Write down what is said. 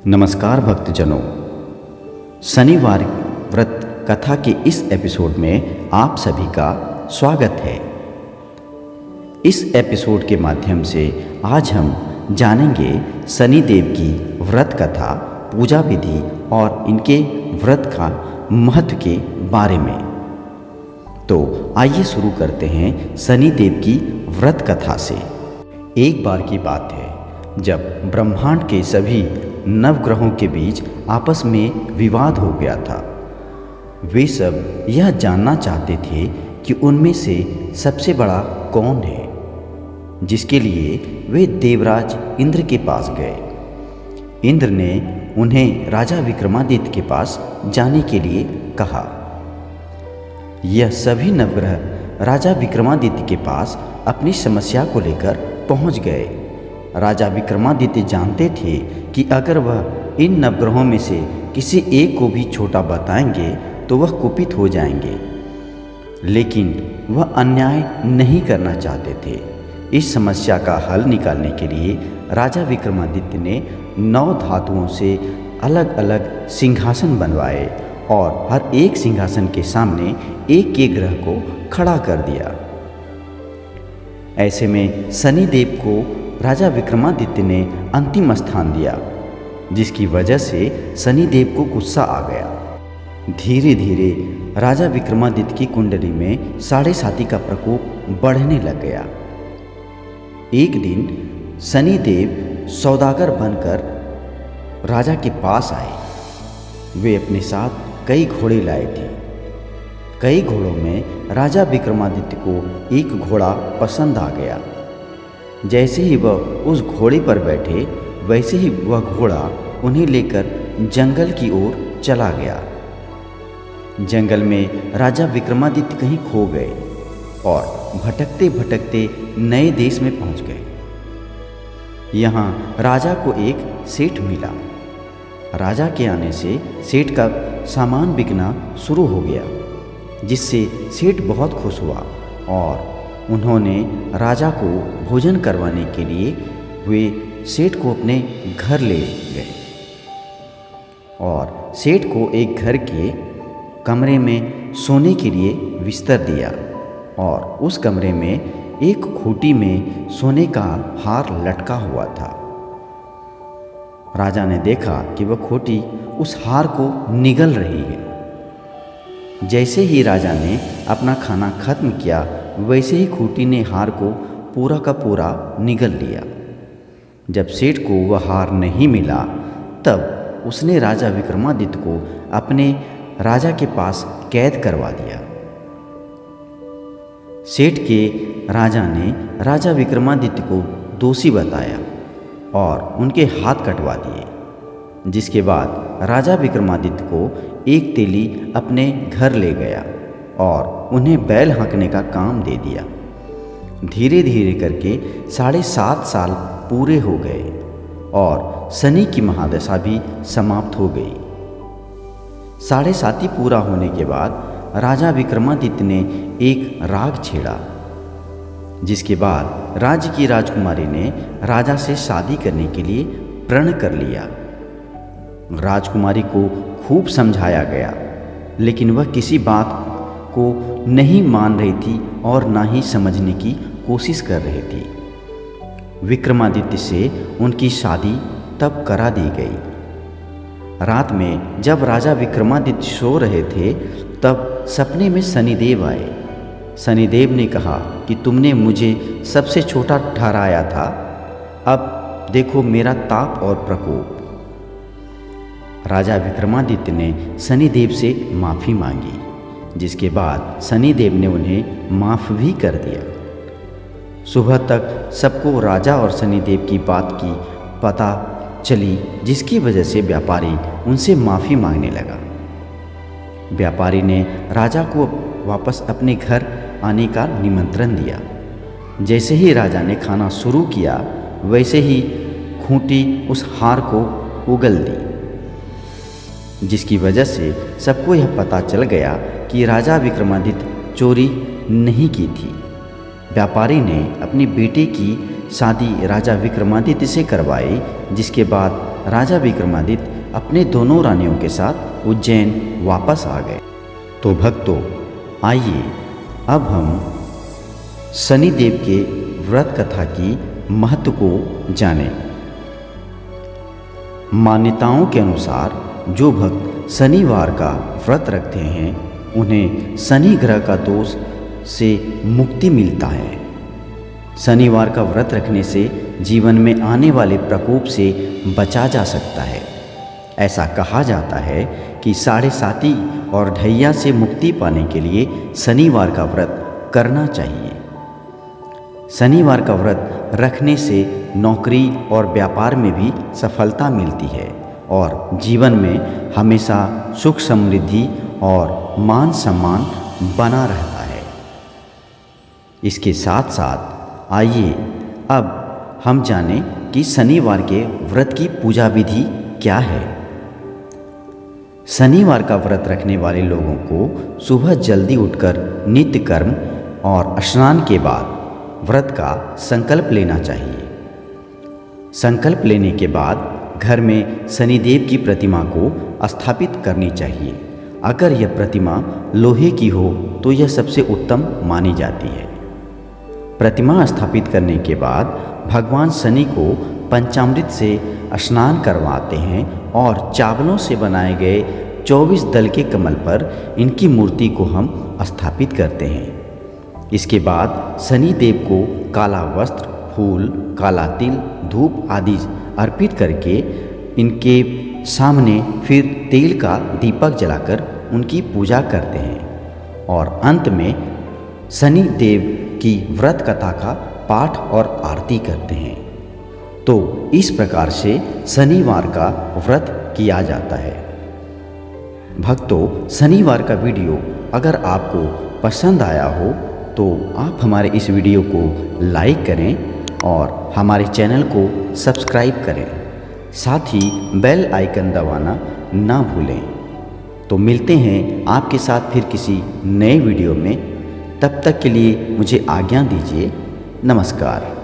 नमस्कार भक्तजनों, शनिवार व्रत कथा के इस एपिसोड में आप सभी का स्वागत है। इस एपिसोड के माध्यम से आज हम जानेंगे शनिदेव की व्रत कथा, पूजा विधि और इनके व्रत का महत्व के बारे में। तो आइए शुरू करते हैं शनिदेव की व्रत कथा से। एक बार की बात है जब ब्रह्मांड के सभी नवग्रहों के बीच आपस में विवाद हो गया था। वे सब यह जानना चाहते थे कि उनमें से सबसे बड़ा कौन है, जिसके लिए वे देवराज इंद्र के पास गए। इंद्र ने उन्हें राजा विक्रमादित्य के पास जाने के लिए कहा। यह सभी नवग्रह राजा विक्रमादित्य के पास अपनी समस्या को लेकर पहुंच गए। राजा विक्रमादित्य जानते थे कि अगर वह इन नवग्रहों में से किसी एक को भी छोटा बताएंगे तो वह कुपित हो जाएंगे, लेकिन वह अन्याय नहीं करना चाहते थे। इस समस्या का हल निकालने के लिए राजा विक्रमादित्य ने 9 धातुओं से अलग अलग सिंहासन बनवाए और हर एक सिंहासन के सामने एक एक ग्रह को खड़ा कर दिया। ऐसे में शनिदेव को राजा विक्रमादित्य ने अंतिम स्थान दिया, जिसकी वजह से शनिदेव को गुस्सा आ गया। धीरे धीरे राजा विक्रमादित्य की कुंडली में साढ़े साती का प्रकोप बढ़ने लग गया। एक दिन शनिदेव सौदागर बनकर राजा के पास आए। वे अपने साथ कई घोड़े लाए थे। कई घोड़ों में राजा विक्रमादित्य को एक घोड़ा पसंद आ गया। जैसे ही वह उस घोड़े पर बैठे, वैसे ही वह घोड़ा उन्हें लेकर जंगल की ओर चला गया। जंगल में राजा विक्रमादित्य कहीं खो गए और भटकते भटकते नए देश में पहुंच गए। यहाँ राजा को एक सेठ मिला। राजा के आने से सेठ का सामान बिकना शुरू हो गया, जिससे सेठ बहुत खुश हुआ और उन्होंने राजा को भोजन करवाने के लिए वे सेठ को अपने घर ले गए और सेठ को एक घर के कमरे में सोने के लिए बिस्तर दिया और उस कमरे में एक खूंटी में सोने का हार लटका हुआ था। राजा ने देखा कि वह खूंटी उस हार को निगल रही है। जैसे ही राजा ने अपना खाना खत्म किया, वैसे ही खूंटी ने हार को पूरा का पूरा निगल लिया। जब सेठ को वह हार नहीं मिला, तब उसने राजा विक्रमादित्य को अपने राजा के पास कैद करवा दिया। सेठ के राजा ने राजा विक्रमादित्य को दोषी बताया और उनके हाथ कटवा दिए, जिसके बाद राजा विक्रमादित्य को एक तेली अपने घर ले गया और उन्हें बैल हाँकने का काम दे दिया। धीरे धीरे करके 7.5 साल पूरे हो गए और शनि की महादशा भी समाप्त हो गई। 7.5 पूरा होने के बाद राजा विक्रमादित्य ने एक राग छेड़ा, जिसके बाद राज्य की राजकुमारी ने राजा से शादी करने के लिए प्रण कर लिया। राजकुमारी को खूब समझाया गया, लेकिन वह किसी बात को नहीं मान रही थी और ना ही समझने की कोशिश कर रही थी। विक्रमादित्य से उनकी शादी तब करा दी गई। रात में जब राजा विक्रमादित्य सो रहे थे, तब सपने में शनिदेव आए। शनिदेव ने कहा कि तुमने मुझे सबसे छोटा ठहराया था, अब देखो मेरा ताप और प्रकोप। राजा विक्रमादित्य ने शनिदेव से माफ़ी मांगी, जिसके बाद शनिदेव ने उन्हें माफ़ भी कर दिया। सुबह तक सबको राजा और शनिदेव की बात की पता चली, जिसकी वजह से व्यापारी उनसे माफ़ी मांगने लगा। व्यापारी ने राजा को वापस अपने घर आने का निमंत्रण दिया। जैसे ही राजा ने खाना शुरू किया, वैसे ही खूंटी उस हार को उगल दी, जिसकी वजह से सबको यह पता चल गया कि राजा विक्रमादित्य चोरी नहीं की थी। व्यापारी ने अपनी बेटे की शादी राजा विक्रमादित्य से करवाई, जिसके बाद राजा विक्रमादित्य अपने दोनों रानियों के साथ उज्जैन वापस आ गए। तो भक्तों, आइए अब हम शनिदेव के व्रत कथा की महत्व को जानें। मान्यताओं के अनुसार जो भक्त शनिवार का व्रत रखते हैं उन्हें शनि ग्रह का दोष से मुक्ति मिलता है। शनिवार का व्रत रखने से जीवन में आने वाले प्रकोप से बचा जा सकता है। ऐसा कहा जाता है कि साढ़े साती और ढैया से मुक्ति पाने के लिए शनिवार का व्रत करना चाहिए। शनिवार का व्रत रखने से नौकरी और व्यापार में भी सफलता मिलती है और जीवन में हमेशा सुख समृद्धि और मान सम्मान बना रहता है। इसके साथ साथ आइए अब हम जानें कि शनिवार के व्रत की पूजा विधि क्या है। शनिवार का व्रत रखने वाले लोगों को सुबह जल्दी उठकर नित्य कर्म और स्नान के बाद व्रत का संकल्प लेना चाहिए। संकल्प लेने के बाद घर में शनिदेव की प्रतिमा को स्थापित करनी चाहिए। अगर यह प्रतिमा लोहे की हो तो यह सबसे उत्तम मानी जाती है। प्रतिमा स्थापित करने के बाद भगवान शनि को पंचामृत से स्नान करवाते हैं और चावलों से बनाए गए 24 दल के कमल पर इनकी मूर्ति को हम स्थापित करते हैं। इसके बाद शनि देव को काला वस्त्र, फूल, काला तिल, धूप आदि अर्पित करके इनके सामने फिर तेल का दीपक जलाकर उनकी पूजा करते हैं और अंत में शनि देव की व्रत कथा का पाठ और आरती करते हैं। तो इस प्रकार से शनिवार का व्रत किया जाता है। भक्तों, शनिवार का वीडियो अगर आपको पसंद आया हो तो आप हमारे इस वीडियो को लाइक करें और हमारे चैनल को सब्सक्राइब करें। साथ ही बेल आइकन दबाना ना भूलें। तो मिलते हैं आपके साथ फिर किसी नए वीडियो में। तब तक के लिए मुझे आज्ञा दीजिए। नमस्कार।